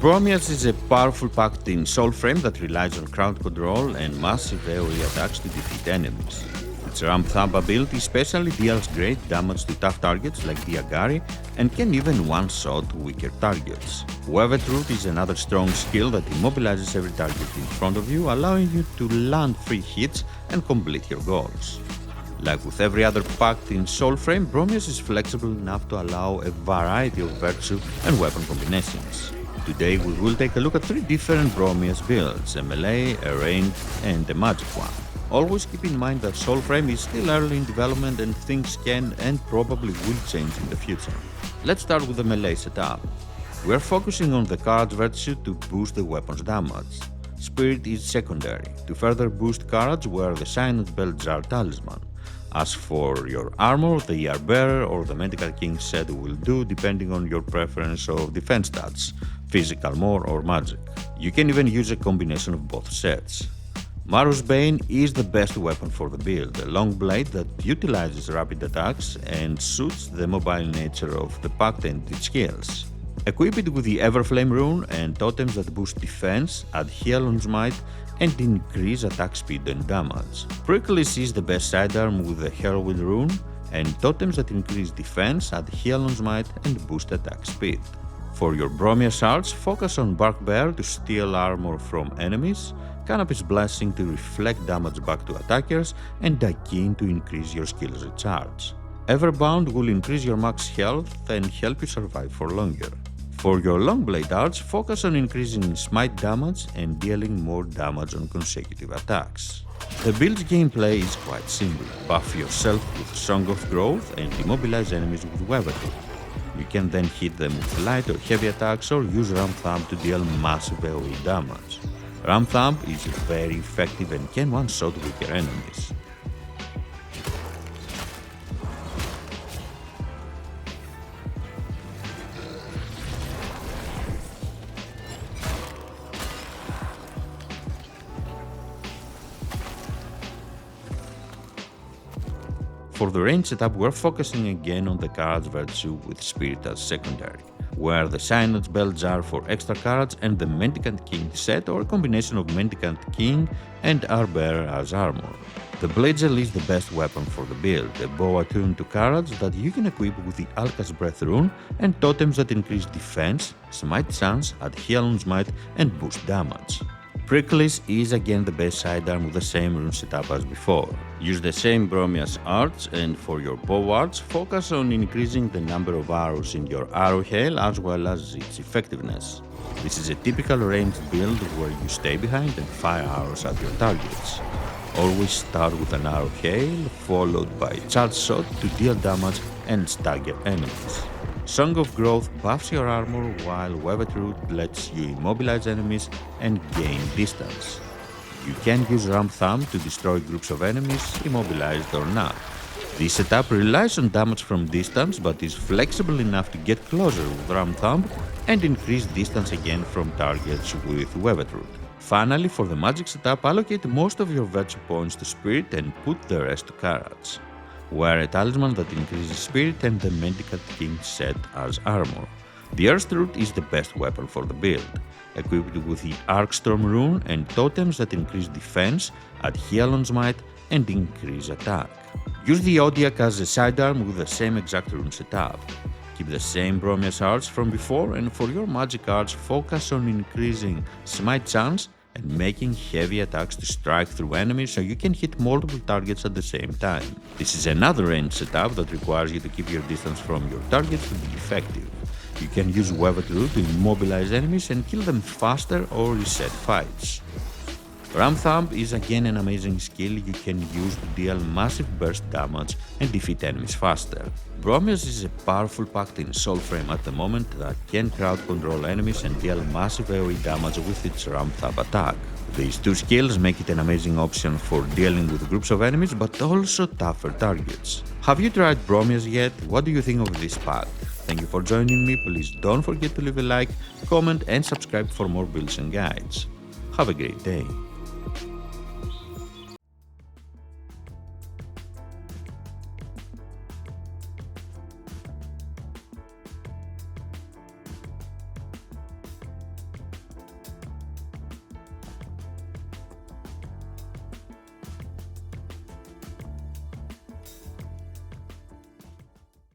Bromius is a powerful pact in Soulframe that relies on crowd control and massive AoE attacks to defeat enemies. Its Ramped Up ability especially deals great damage to tough targets like the Agari and can even one-shot weaker targets. Webbed Root is another strong skill that immobilizes every target in front of you, allowing you to land free hits and complete your goals. Like with every other pact in Soulframe, Bromius is flexible enough to allow a variety of virtue and weapon combinations. Today we will take a look at 3 different Bromius builds, a melee, a ranged, and a magic one. Always keep in mind that Soulframe is still early in development and things can and probably will change in the future. Let's start with the melee setup. We are focusing on the card's virtue to boost the weapon's damage. Spirit is secondary, to further boost cards where the ArzyeL are talisman. As for your armor, the Bearer or the Medical King set will do depending on your preference of defense stats, physical more or magic. You can even use a combination of both sets. Marrow's Bane is the best weapon for the build, a long blade that utilizes rapid attacks and suits the mobile nature of the pact and its skills. Equip it with the Everflame rune and totems that boost defense, add heal on smite, and increase attack speed and damage. Prickles is the best sidearm with the Whirlwind rune and totems that increase defense, add heal on smite, and boost attack speed. For your Bromius arts, focus on Bark Bear to steal armor from enemies, Canopy's Blessing to reflect damage back to attackers, and Dakin to increase your skills recharge. Everbound will increase your max health and help you survive for longer. For your Longblade arts, focus on increasing smite damage and dealing more damage on consecutive attacks. The build's gameplay is quite simple. Buff yourself with Song of Growth and immobilize enemies with Webbed Root. You can then hit them with light or heavy attacks or use Ramped Up to deal massive AoE damage. Ramped Up is very effective and can one-shot weaker enemies. For the range setup, we're focusing again on the card's virtue with Spirit as secondary, where the ArzyeLbuilds are for extra cards and the Mendicant King set or a combination of Mendicant King and Bearer as armor. The ArzyeL is the best weapon for the build, a bow attuned to cards that you can equip with the Alka's Breath rune and totems that increase defense, smite chance, add heal on smite, and boost damage. Prickles is again the best sidearm with the same rune setup as before. Use the same Bromius arts, and for your bow arts, focus on increasing the number of arrows in your arrow hail as well as its effectiveness. This is a typical ranged build where you stay behind and fire arrows at your targets. Always start with an arrow hail, followed by charge shot to deal damage and stagger enemies. Song of Growth buffs your armor while Webbed Root lets you immobilize enemies and gain distance. You can use Ramped Up to destroy groups of enemies, immobilized or not. This setup relies on damage from distance but is flexible enough to get closer with Ramped Up and increase distance again from targets with Webbed Root. Finally, for the magic setup, allocate most of your virtue points to Spirit and put the rest to cards. Wear a talisman that increases Spirit and the Mendicant King set as armor. The Earth Root is the best weapon for the build. Equipped with the Arcstorm rune and totems that increase defense, add heal on smite, and increase attack. Use the Odiak as a sidearm with the same exact rune setup. Keep the same Bromius arts from before, and for your magic arts, focus on increasing smite chance and making heavy attacks to strike through enemies so you can hit multiple targets at the same time. This is another range setup that requires you to keep your distance from your targets to be effective. You can use Webbed Root to immobilize enemies and kill them faster or reset fights. Ramped Up is again an amazing skill you can use to deal massive burst damage and defeat enemies faster. Bromius is a powerful pact in Soulframe at the moment that can crowd control enemies and deal massive AoE damage with its Ramped Up attack. These 2 skills make it an amazing option for dealing with groups of enemies but also tougher targets. Have you tried Bromius yet? What do you think of this pact? Thank you for joining me. Please don't forget to leave a like, comment and subscribe for more builds and guides. Have a great day.